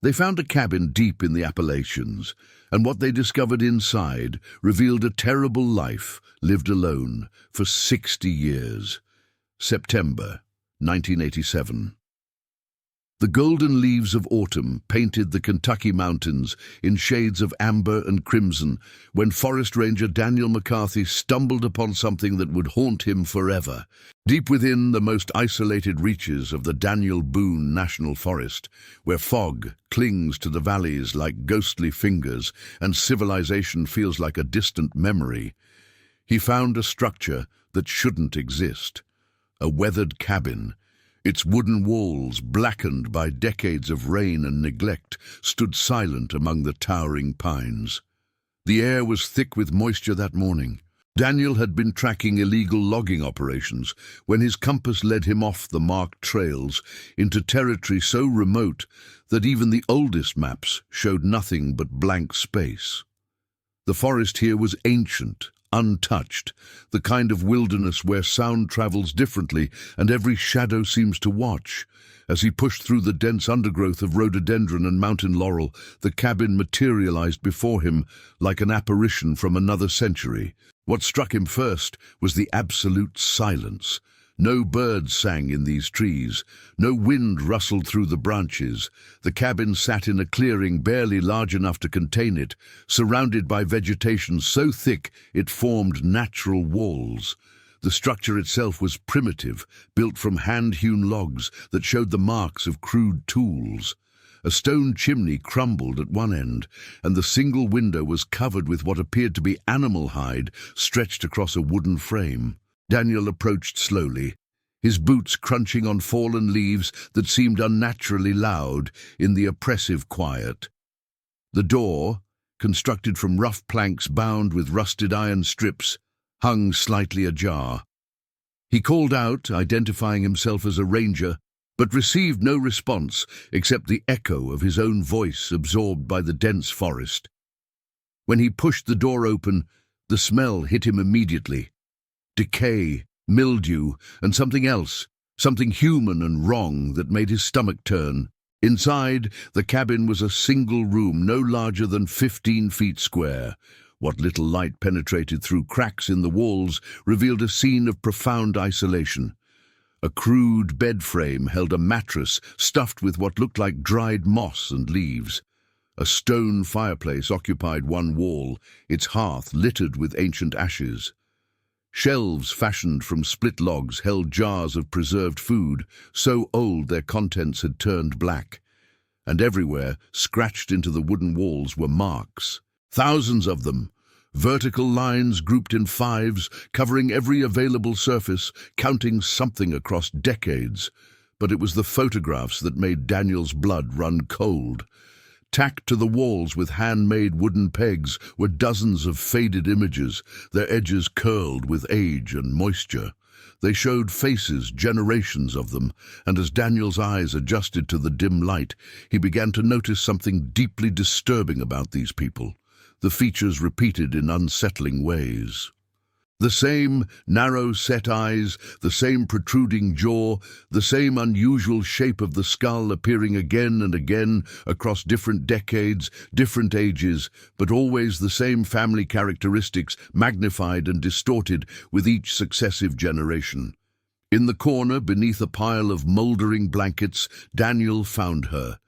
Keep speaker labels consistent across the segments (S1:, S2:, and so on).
S1: They found a cabin deep in the Appalachians, and what they discovered inside revealed a terrible life lived alone for 60 years. September 1987. The golden leaves of autumn painted the Kentucky mountains in shades of amber and crimson when Forest Ranger Daniel McCarthy stumbled upon something that would haunt him forever. Deep within the most isolated reaches of the Daniel Boone National Forest, where fog clings to the valleys like ghostly fingers and civilization feels like a distant memory, he found a structure that shouldn't exist. A weathered cabin. Its wooden walls, blackened by decades of rain and neglect, stood silent among the towering pines. The air was thick with moisture that morning. Daniel had been tracking illegal logging operations when his compass led him off the marked trails into territory so remote that even the oldest maps showed nothing but blank space. The forest here was ancient, untouched, the kind of wilderness where sound travels differently and every shadow seems to watch. As he pushed through the dense undergrowth of rhododendron and mountain laurel, the cabin materialized before him like an apparition from another century. What struck him first was the absolute silence. No birds sang in these trees, no wind rustled through the branches. The cabin sat in a clearing barely large enough to contain it, surrounded by vegetation so thick it formed natural walls. The structure itself was primitive, built from hand-hewn logs that showed the marks of crude tools. A stone chimney crumbled at one end, and the single window was covered with what appeared to be animal hide stretched across a wooden frame. Daniel approached slowly, his boots crunching on fallen leaves that seemed unnaturally loud in the oppressive quiet. The door, constructed from rough planks bound with rusted iron strips, hung slightly ajar. He called out, identifying himself as a ranger, but received no response except the echo of his own voice absorbed by the dense forest. When he pushed the door open, the smell hit him immediately. Decay, mildew, and something else, something human and wrong that made his stomach turn. Inside, the cabin was a single room no larger than 15 feet square. What little light penetrated through cracks in the walls revealed a scene of profound isolation. A crude bed frame held a mattress stuffed with what looked like dried moss and leaves. A stone fireplace occupied one wall, its hearth littered with ancient ashes. Shelves fashioned from split logs held jars of preserved food, so old their contents had turned black. And everywhere, scratched into the wooden walls, were marks. Thousands of them, vertical lines grouped in fives, covering every available surface, counting something across decades. But it was the photographs that made Daniel's blood run cold. Tacked to the walls with handmade wooden pegs were dozens of faded images, their edges curled with age and moisture. They showed faces, generations of them, and as Daniel's eyes adjusted to the dim light, he began to notice something deeply disturbing about these people. The features repeated in unsettling ways. The same narrow set eyes, the same protruding jaw, the same unusual shape of the skull appearing again and again across different decades, different ages, but always the same family characteristics magnified and distorted with each successive generation. In the corner, beneath a pile of moldering blankets, Daniel found her.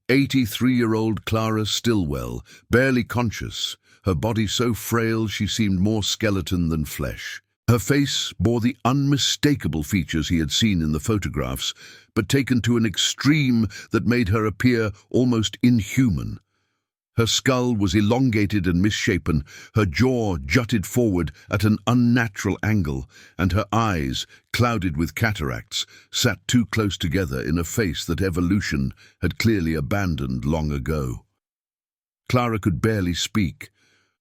S1: 83-year-old Clara Stillwell, barely conscious, her body so frail she seemed more skeleton than flesh. Her face bore the unmistakable features he had seen in the photographs, but taken to an extreme that made her appear almost inhuman. Her skull was elongated and misshapen, her jaw jutted forward at an unnatural angle, and her eyes, clouded with cataracts, sat too close together in a face that evolution had clearly abandoned long ago. Clara could barely speak,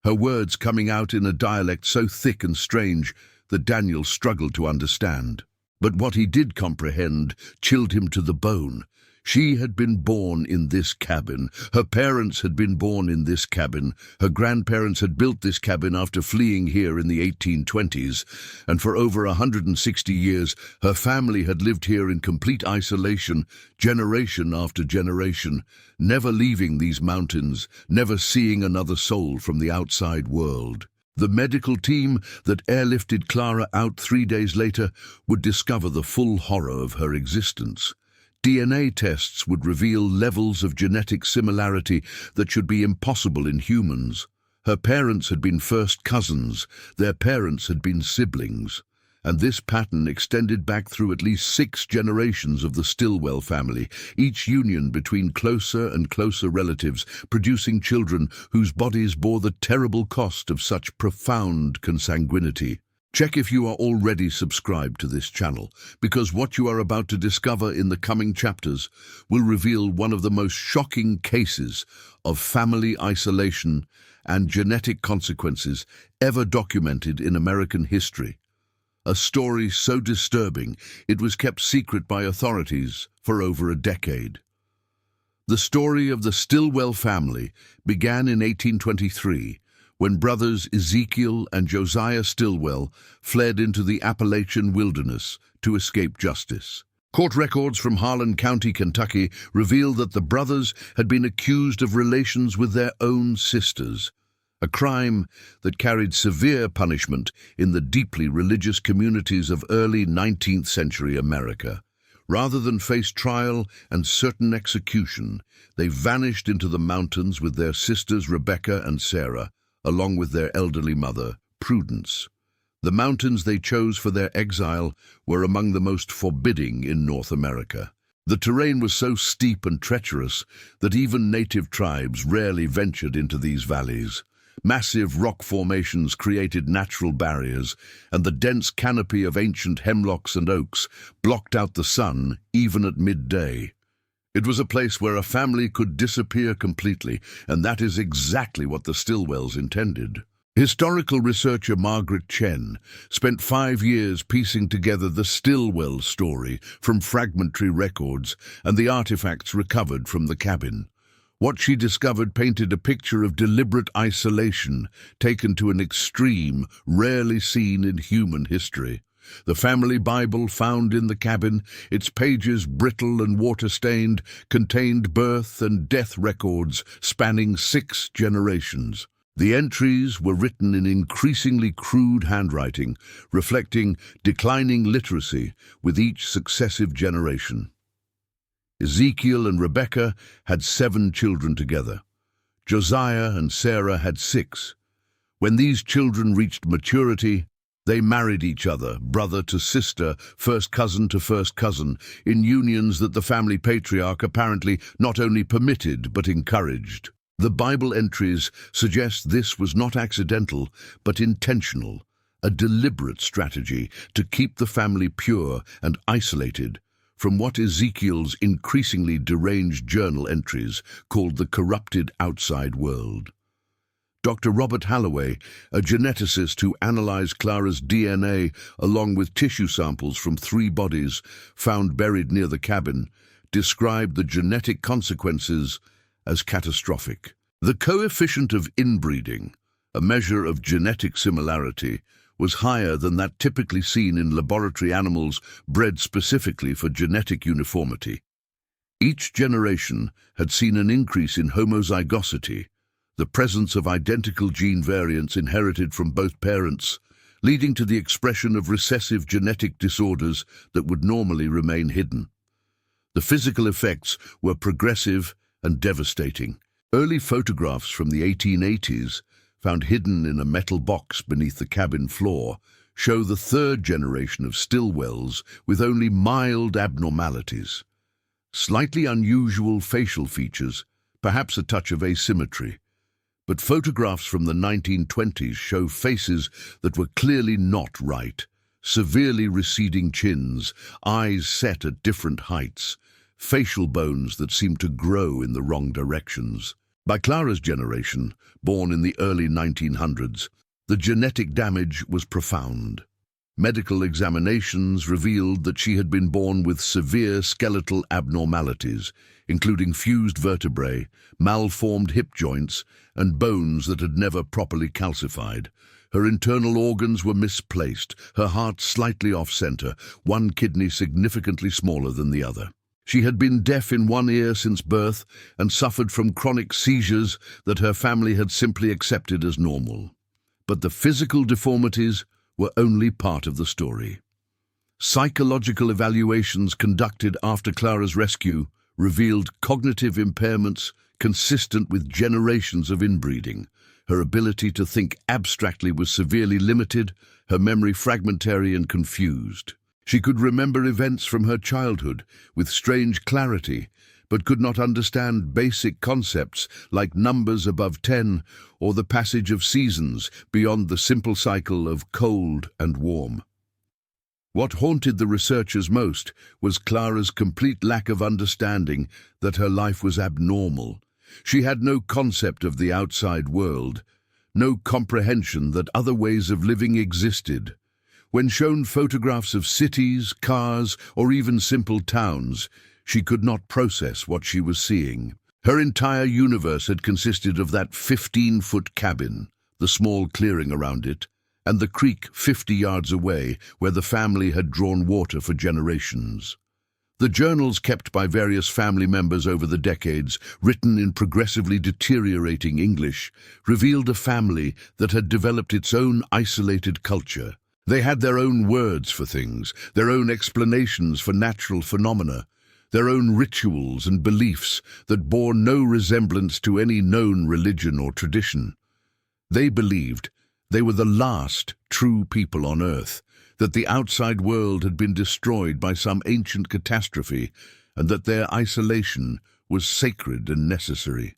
S1: her words coming out in a dialect so thick and strange that Daniel struggled to understand. But what he did comprehend chilled him to the bone. She had been born in this cabin. Her parents had been born in this cabin. Her grandparents had built this cabin after fleeing here in the 1820s, and for over 160 years her family had lived here in complete isolation, generation after generation, never leaving these mountains, never seeing another soul from the outside world. The medical team that airlifted Clara out 3 days later would discover the full horror of her existence. DNA tests would reveal levels of genetic similarity that should be impossible in humans. Her parents had been first cousins, their parents had been siblings, and this pattern extended back through at least 6 generations of the Stillwell family, each union between closer and closer relatives, producing children whose bodies bore the terrible cost of such profound consanguinity. Check if you are already subscribed to this channel, because what you are about to discover in the coming chapters will reveal one of the most shocking cases of family isolation and genetic consequences ever documented in American history. A story so disturbing it was kept secret by authorities for over a decade. The story of the Stillwell family began in 1823, when brothers Ezekiel and Josiah Stillwell fled into the Appalachian wilderness to escape justice. Court records from Harlan County, Kentucky, reveal that the brothers had been accused of relations with their own sisters, a crime that carried severe punishment in the deeply religious communities of early 19th century America. Rather than face trial and certain execution, they vanished into the mountains with their sisters Rebecca and Sarah, along with their elderly mother, Prudence. The mountains they chose for their exile were among the most forbidding in North America. The terrain was so steep and treacherous that even native tribes rarely ventured into these valleys. Massive rock formations created natural barriers, and the dense canopy of ancient hemlocks and oaks blocked out the sun even at midday. It was a place where a family could disappear completely, and that is exactly what the Stillwells intended. Historical researcher Margaret Chen spent 5 years piecing together the Stillwell story from fragmentary records and the artifacts recovered from the cabin. What she discovered painted a picture of deliberate isolation taken to an extreme rarely seen in human history. The family Bible found in the cabin, its pages brittle and water-stained, contained birth and death records spanning 6 generations. The entries were written in increasingly crude handwriting, reflecting declining literacy with each successive generation. Ezekiel and Rebecca had 7 children together. Josiah and Sarah had 6. When these children reached maturity, they married each other, brother to sister, first cousin to first cousin, in unions that the family patriarch apparently not only permitted but encouraged. The Bible entries suggest this was not accidental but intentional, a deliberate strategy to keep the family pure and isolated from what Ezekiel's increasingly deranged journal entries called the corrupted outside world. Dr. Robert Halloway, a geneticist who analyzed Clara's DNA along with tissue samples from 3 bodies found buried near the cabin, described the genetic consequences as catastrophic. The coefficient of inbreeding, a measure of genetic similarity, was higher than that typically seen in laboratory animals bred specifically for genetic uniformity. Each generation had seen an increase in homozygosity, the presence of identical gene variants inherited from both parents, leading to the expression of recessive genetic disorders that would normally remain hidden. The physical effects were progressive and devastating. Early photographs from the 1880s, found hidden in a metal box beneath the cabin floor, show the 3rd generation of Stillwells with only mild abnormalities. Slightly unusual facial features, perhaps a touch of asymmetry. But photographs from the 1920s show faces that were clearly not right, severely receding chins, eyes set at different heights, facial bones that seemed to grow in the wrong directions. By Clara's generation, born in the early 1900s, the genetic damage was profound. Medical examinations revealed that she had been born with severe skeletal abnormalities, including fused vertebrae, malformed hip joints, and bones that had never properly calcified. Her internal organs were misplaced, her heart slightly off-center, one kidney significantly smaller than the other. She had been deaf in one ear since birth and suffered from chronic seizures that her family had simply accepted as normal. But the physical deformities were only part of the story. Psychological evaluations conducted after Clara's rescue revealed cognitive impairments consistent with generations of inbreeding. Her ability to think abstractly was severely limited, her memory fragmentary and confused. She could remember events from her childhood with strange clarity, but could not understand basic concepts like numbers above 10 or the passage of seasons beyond the simple cycle of cold and warm. What haunted the researchers most was Clara's complete lack of understanding that her life was abnormal. She had no concept of the outside world, no comprehension that other ways of living existed. When shown photographs of cities, cars, or even simple towns, she could not process what she was seeing. Her entire universe had consisted of that 15-foot cabin, the small clearing around it, and the creek 50 yards away where the family had drawn water for generations. The journals kept by various family members over the decades, written in progressively deteriorating English, revealed a family that had developed its own isolated culture. They had their own words for things, their own explanations for natural phenomena, their own rituals and beliefs that bore no resemblance to any known religion or tradition. They believed they were the last true people on Earth, that the outside world had been destroyed by some ancient catastrophe, and that their isolation was sacred and necessary.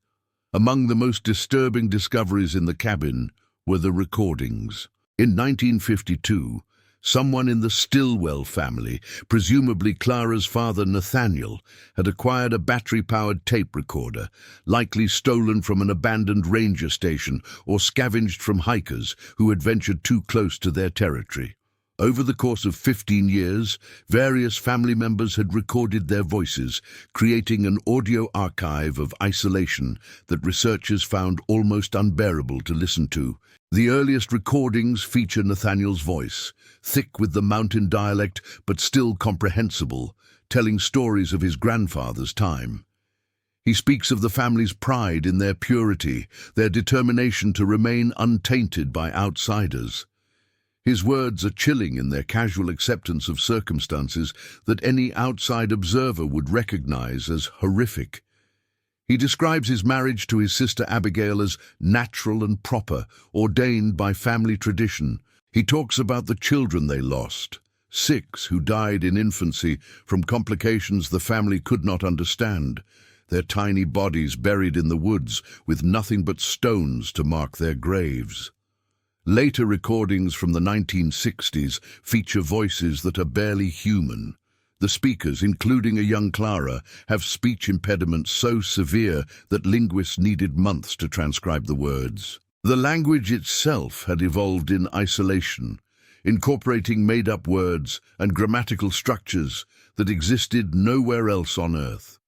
S1: Among the most disturbing discoveries in the cabin were the recordings. In 1952, someone in the Stillwell family, presumably Clara's father Nathaniel, had acquired a battery-powered tape recorder, likely stolen from an abandoned ranger station or scavenged from hikers who had ventured too close to their territory. Over the course of 15 years, various family members had recorded their voices, creating an audio archive of isolation that researchers found almost unbearable to listen to. The earliest recordings feature Nathaniel's voice, thick with the mountain dialect but still comprehensible, telling stories of his grandfather's time. He speaks of the family's pride in their purity, their determination to remain untainted by outsiders. His words are chilling in their casual acceptance of circumstances that any outside observer would recognize as horrific. He describes his marriage to his sister Abigail as natural and proper, ordained by family tradition. He talks about the children they lost, 6 who died in infancy from complications the family could not understand, their tiny bodies buried in the woods with nothing but stones to mark their graves. Later recordings from the 1960s feature voices that are barely human. The speakers, including a young Clara, have speech impediments so severe that linguists needed months to transcribe the words. The language itself had evolved in isolation, incorporating made-up words and grammatical structures that existed nowhere else on Earth.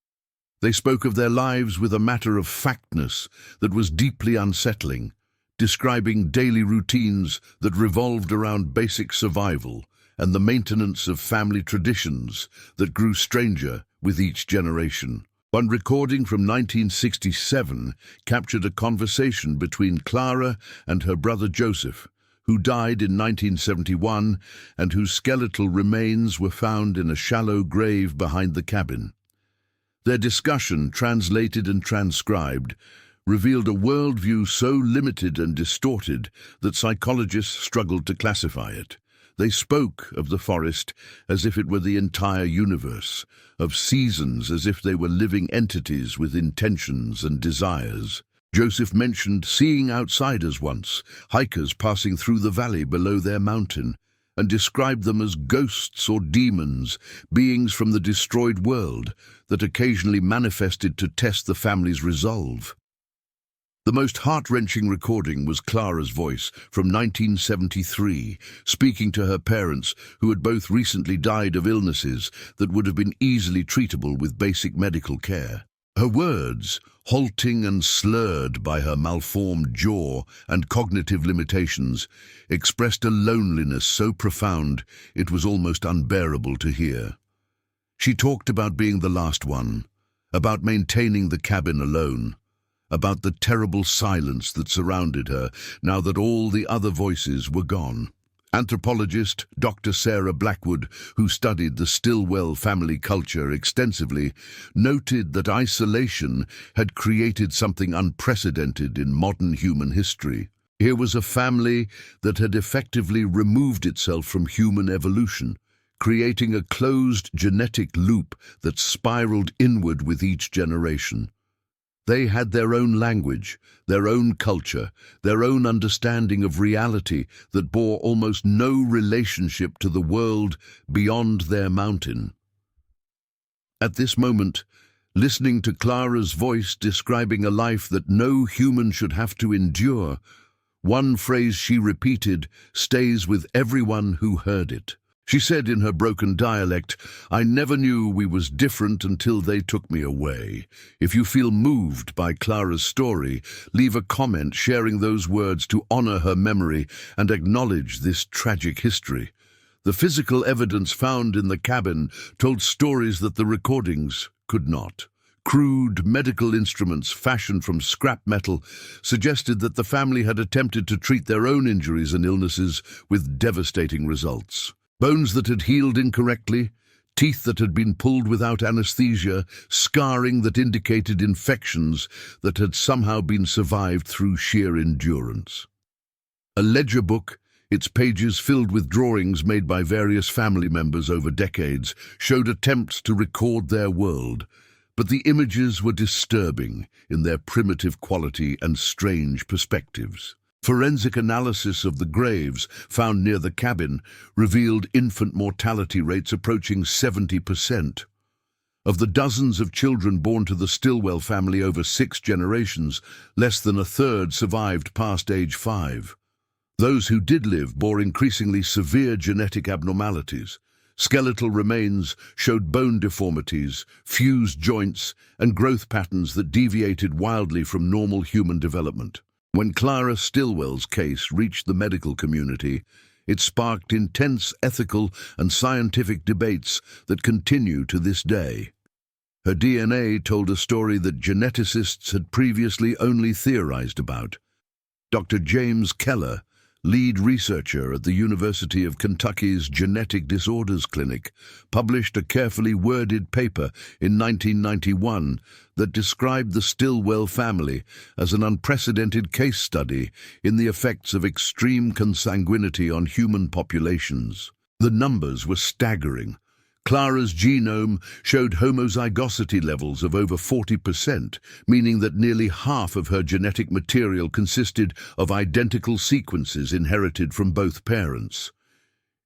S1: They spoke of their lives with a matter-of-factness that was deeply unsettling, describing daily routines that revolved around basic survival and the maintenance of family traditions that grew stranger with each generation. One recording from 1967 captured a conversation between Clara and her brother Joseph, who died in 1971 and whose skeletal remains were found in a shallow grave behind the cabin. Their discussion, translated and transcribed, revealed a worldview so limited and distorted that psychologists struggled to classify it. They spoke of the forest as if it were the entire universe, of seasons as if they were living entities with intentions and desires. Joseph mentioned seeing outsiders once, hikers passing through the valley below their mountain, and described them as ghosts or demons, beings from the destroyed world that occasionally manifested to test the family's resolve. The most heart-wrenching recording was Clara's voice from 1973, speaking to her parents who had both recently died of illnesses that would have been easily treatable with basic medical care. Her words, halting and slurred by her malformed jaw and cognitive limitations, expressed a loneliness so profound it was almost unbearable to hear. She talked about being the last one, about maintaining the cabin alone, about the terrible silence that surrounded her now that all the other voices were gone. Anthropologist Dr. Sarah Blackwood, who studied the Stillwell family culture extensively, noted that isolation had created something unprecedented in modern human history. Here was a family that had effectively removed itself from human evolution, creating a closed genetic loop that spiraled inward with each generation. They had their own language, their own culture, their own understanding of reality that bore almost no relationship to the world beyond their mountain. At this moment, listening to Clara's voice describing a life that no human should have to endure, one phrase she repeated stays with everyone who heard it. She said in her broken dialect, "I never knew we was different until they took me away." If you feel moved by Clara's story, leave a comment sharing those words to honor her memory and acknowledge this tragic history. The physical evidence found in the cabin told stories that the recordings could not. Crude medical instruments fashioned from scrap metal suggested that the family had attempted to treat their own injuries and illnesses with devastating results. Bones that had healed incorrectly, teeth that had been pulled without anesthesia, scarring that indicated infections that had somehow been survived through sheer endurance. A ledger book, its pages filled with drawings made by various family members over decades, showed attempts to record their world, but the images were disturbing in their primitive quality and strange perspectives. Forensic analysis of the graves found near the cabin revealed infant mortality rates approaching 70%. Of the dozens of children born to the Stillwell family over 6 generations, less than a third survived past age 5. Those who did live bore increasingly severe genetic abnormalities. Skeletal remains showed bone deformities, fused joints, and growth patterns that deviated wildly from normal human development. When Clara Stillwell's case reached the medical community, it sparked intense ethical and scientific debates that continue to this day. Her DNA told a story that geneticists had previously only theorized about. Dr. James Keller, lead researcher at the University of Kentucky's Genetic Disorders Clinic, published a carefully worded paper in 1991 that described the Stillwell family as an unprecedented case study in the effects of extreme consanguinity on human populations. The numbers were staggering. Clara's genome showed homozygosity levels of over 40%, meaning that nearly half of her genetic material consisted of identical sequences inherited from both parents.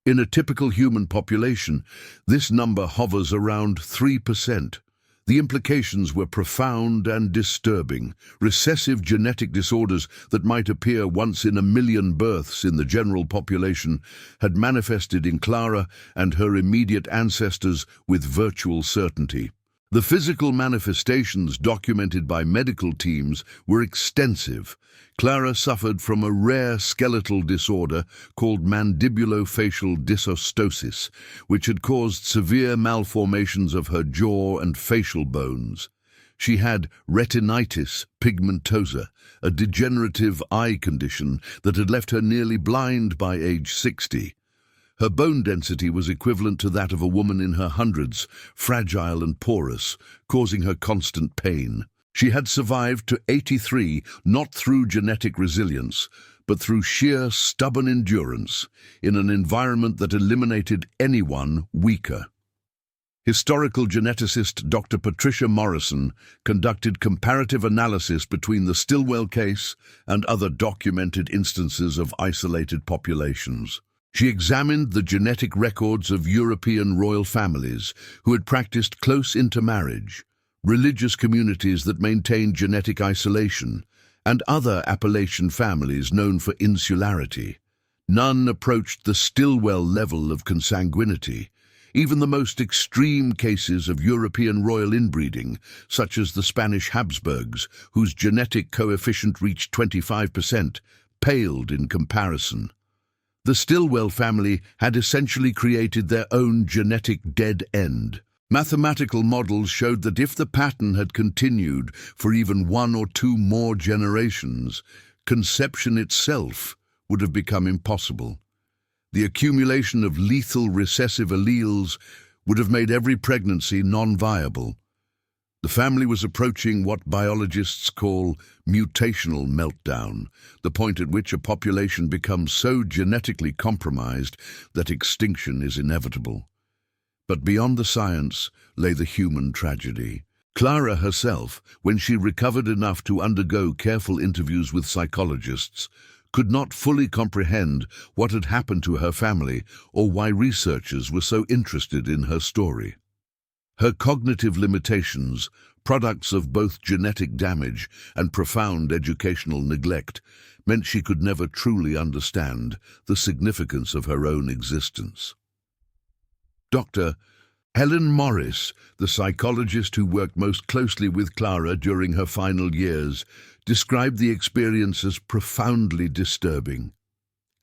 S1: In a typical human population, this number hovers around 3%. The implications were profound and disturbing. Recessive genetic disorders that might appear once in a million births in the general population had manifested in Clara and her immediate ancestors with virtual certainty. The physical manifestations documented by medical teams were extensive. Clara suffered from a rare skeletal disorder called mandibulofacial dysostosis, which had caused severe malformations of her jaw and facial bones. She had retinitis pigmentosa, a degenerative eye condition that had left her nearly blind by age 60. Her bone density was equivalent to that of a woman in her hundreds, fragile and porous, causing her constant pain. She had survived to 83 not through genetic resilience, but through sheer stubborn endurance in an environment that eliminated anyone weaker. Historical geneticist Dr. Patricia Morrison conducted comparative analysis between the Stillwell case and other documented instances of isolated populations. She examined the genetic records of European royal families who had practiced close intermarriage, religious communities that maintained genetic isolation, and other Appalachian families known for insularity. None approached the Stillwell level of consanguinity. Even the most extreme cases of European royal inbreeding, such as the Spanish Habsburgs, whose genetic coefficient reached 25%, paled in comparison. The Stillwell family had essentially created their own genetic dead end. Mathematical models showed that if the pattern had continued for even one or two more generations, conception itself would have become impossible. The accumulation of lethal recessive alleles would have made every pregnancy non-viable. The family was approaching what biologists call mutational meltdown, the point at which a population becomes so genetically compromised that extinction is inevitable. But beyond the science lay the human tragedy. Clara herself, when she recovered enough to undergo careful interviews with psychologists, could not fully comprehend what had happened to her family or why researchers were so interested in her story. Her cognitive limitations, products of both genetic damage and profound educational neglect, meant she could never truly understand the significance of her own existence. Dr. Helen Morris, the psychologist who worked most closely with Clara during her final years, described the experience as profoundly disturbing.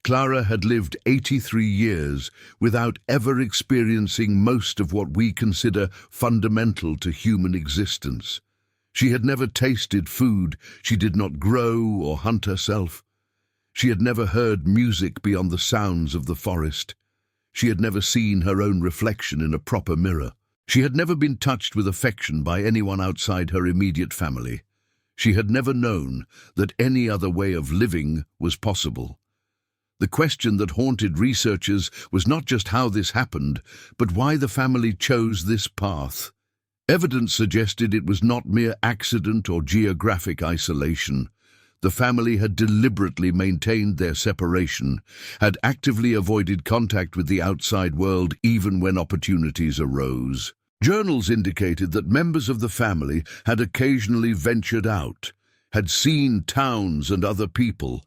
S1: Clara had lived 83 years without ever experiencing most of what we consider fundamental to human existence. She had never tasted food, she did not grow or hunt herself. She had never heard music beyond the sounds of the forest. She had never seen her own reflection in a proper mirror. She had never been touched with affection by anyone outside her immediate family. She had never known that any other way of living was possible. The question that haunted researchers was not just how this happened, but why the family chose this path. Evidence suggested it was not mere accident or geographic isolation. The family had deliberately maintained their separation, had actively avoided contact with the outside world even when opportunities arose. Journals indicated that members of the family had occasionally ventured out, had seen towns and other people,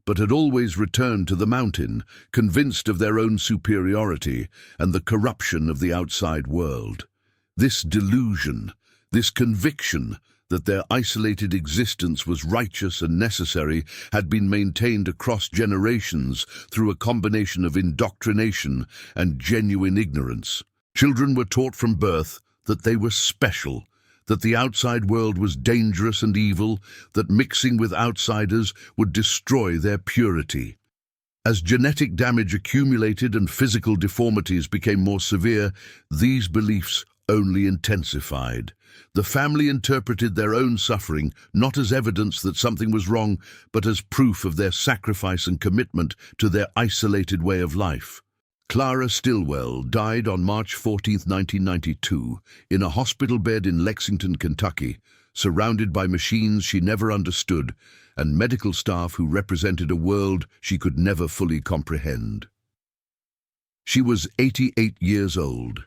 S1: but had always returned to the mountain, convinced of their own superiority and the corruption of the outside world. This delusion, this conviction that their isolated existence was righteous and necessary, had been maintained across generations through a combination of indoctrination and genuine ignorance. Children were taught from birth that they were special, that the outside world was dangerous and evil, that mixing with outsiders would destroy their purity. As genetic damage accumulated and physical deformities became more severe, these beliefs only intensified. The family interpreted their own suffering not as evidence that something was wrong, but as proof of their sacrifice and commitment to their isolated way of life. Clara Stillwell died on March 14, 1992, in a hospital bed in Lexington, Kentucky, surrounded by machines she never understood and medical staff who represented a world she could never fully comprehend. She was 88 years old.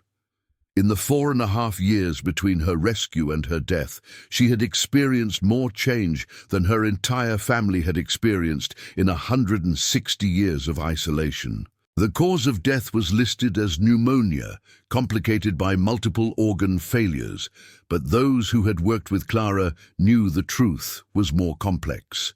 S1: In the 4.5 years between her rescue and her death, she had experienced more change than her entire family had experienced in 160 years of isolation. The cause of death was listed as pneumonia, complicated by multiple organ failures, but those who had worked with Clara knew the truth was more complex.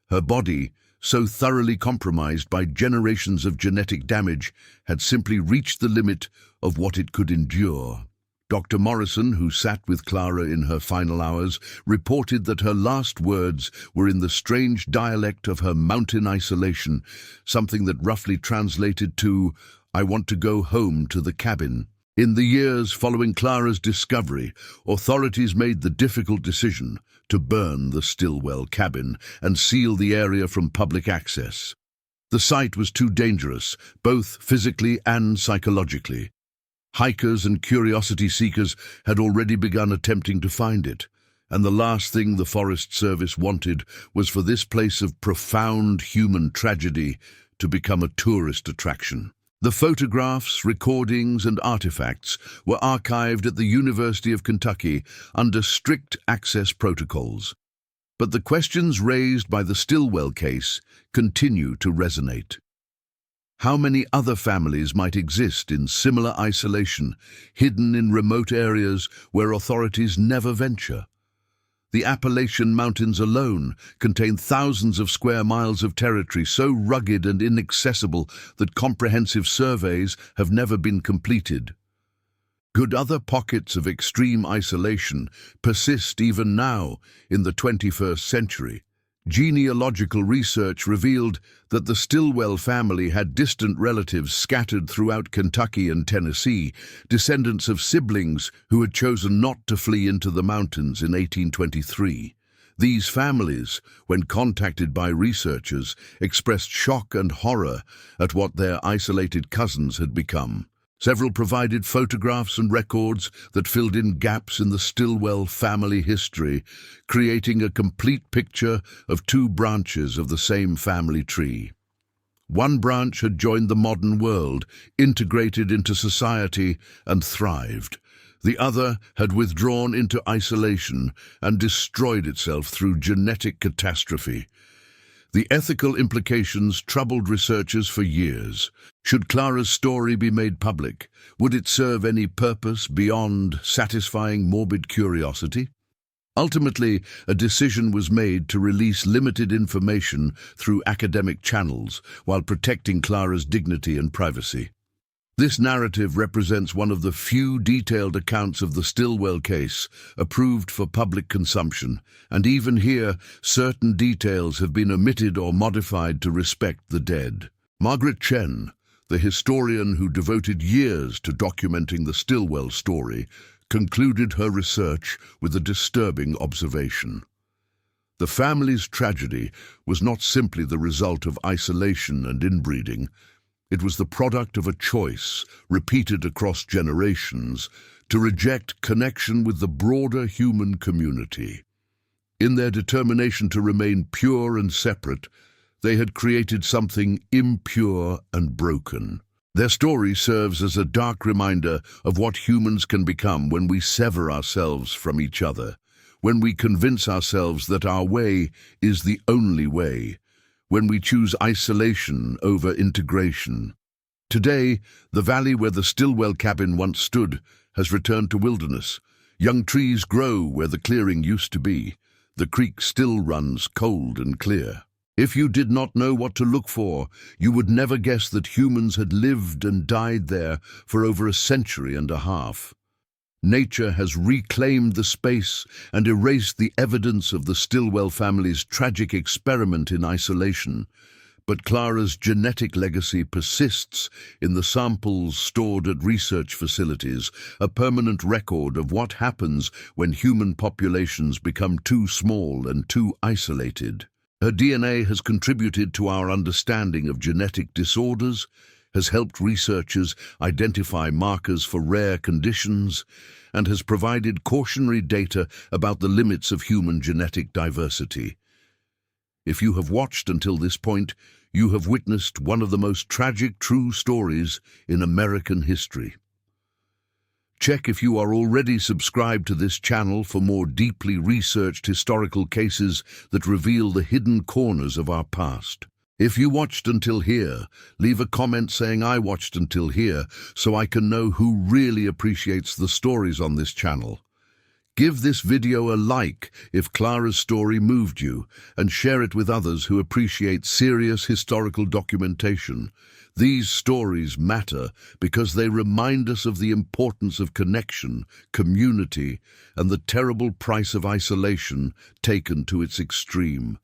S1: Her body, so thoroughly compromised by generations of genetic damage, had simply reached the limit of what it could endure. Dr. Morrison, who sat with Clara in her final hours, reported that her last words were in the strange dialect of her mountain isolation, something that roughly translated to, "I want to go home to the cabin." In the years following Clara's discovery, authorities made the difficult decision to burn the Stillwell cabin and seal the area from public access. The site was too dangerous, both physically and psychologically. Hikers and curiosity seekers had already begun attempting to find it, and the last thing the Forest Service wanted was for this place of profound human tragedy to become a tourist attraction. The photographs, recordings, and artifacts were archived at the University of Kentucky under strict access protocols. But the questions raised by the Stillwell case continue to resonate. How many other families might exist in similar isolation, hidden in remote areas where authorities never venture? The Appalachian Mountains alone contain thousands of square miles of territory so rugged and inaccessible that comprehensive surveys have never been completed. Could other pockets of extreme isolation persist even now in the 21st century? Genealogical research revealed that the Stillwell family had distant relatives scattered throughout Kentucky and Tennessee, descendants of siblings who had chosen not to flee into the mountains in 1823. These families, when contacted by researchers, expressed shock and horror at what their isolated cousins had become. Several provided photographs and records that filled in gaps in the Stillwell family history, creating a complete picture of two branches of the same family tree. One branch had joined the modern world, integrated into society, and thrived. The other had withdrawn into isolation and destroyed itself through genetic catastrophe. The ethical implications troubled researchers for years. Should Clara's story be made public? Would it serve any purpose beyond satisfying morbid curiosity? Ultimately, a decision was made to release limited information through academic channels while protecting Clara's dignity and privacy. This narrative represents one of the few detailed accounts of the Stillwell case approved for public consumption, and even here, certain details have been omitted or modified to respect the dead. Margaret Chen, the historian who devoted years to documenting the Stillwell story, concluded her research with a disturbing observation. The family's tragedy was not simply the result of isolation and inbreeding. It was the product of a choice, repeated across generations, to reject connection with the broader human community. In their determination to remain pure and separate, they had created something impure and broken. Their story serves as a dark reminder of what humans can become when we sever ourselves from each other, when we convince ourselves that our way is the only way, when we choose isolation over integration. Today, the valley where the Stillwell cabin once stood has returned to wilderness. Young trees grow where the clearing used to be. The creek still runs cold and clear. If you did not know what to look for, you would never guess that humans had lived and died there for over a century and a half. Nature has reclaimed the space and erased the evidence of the Stillwell family's tragic experiment in isolation. But Clara's genetic legacy persists in the samples stored at research facilities, a permanent record of what happens when human populations become too small and too isolated. Her DNA has contributed to our understanding of genetic disorders, has helped researchers identify markers for rare conditions, and has provided cautionary data about the limits of human genetic diversity. If you have watched until this point, you have witnessed one of the most tragic true stories in American history. Check if you are already subscribed to this channel for more deeply researched historical cases that reveal the hidden corners of our past. If you watched until here, leave a comment saying I watched until here so I can know who really appreciates the stories on this channel. Give this video a like if Clara's story moved you, and share it with others who appreciate serious historical documentation. These stories matter because they remind us of the importance of connection, community, and the terrible price of isolation taken to its extreme.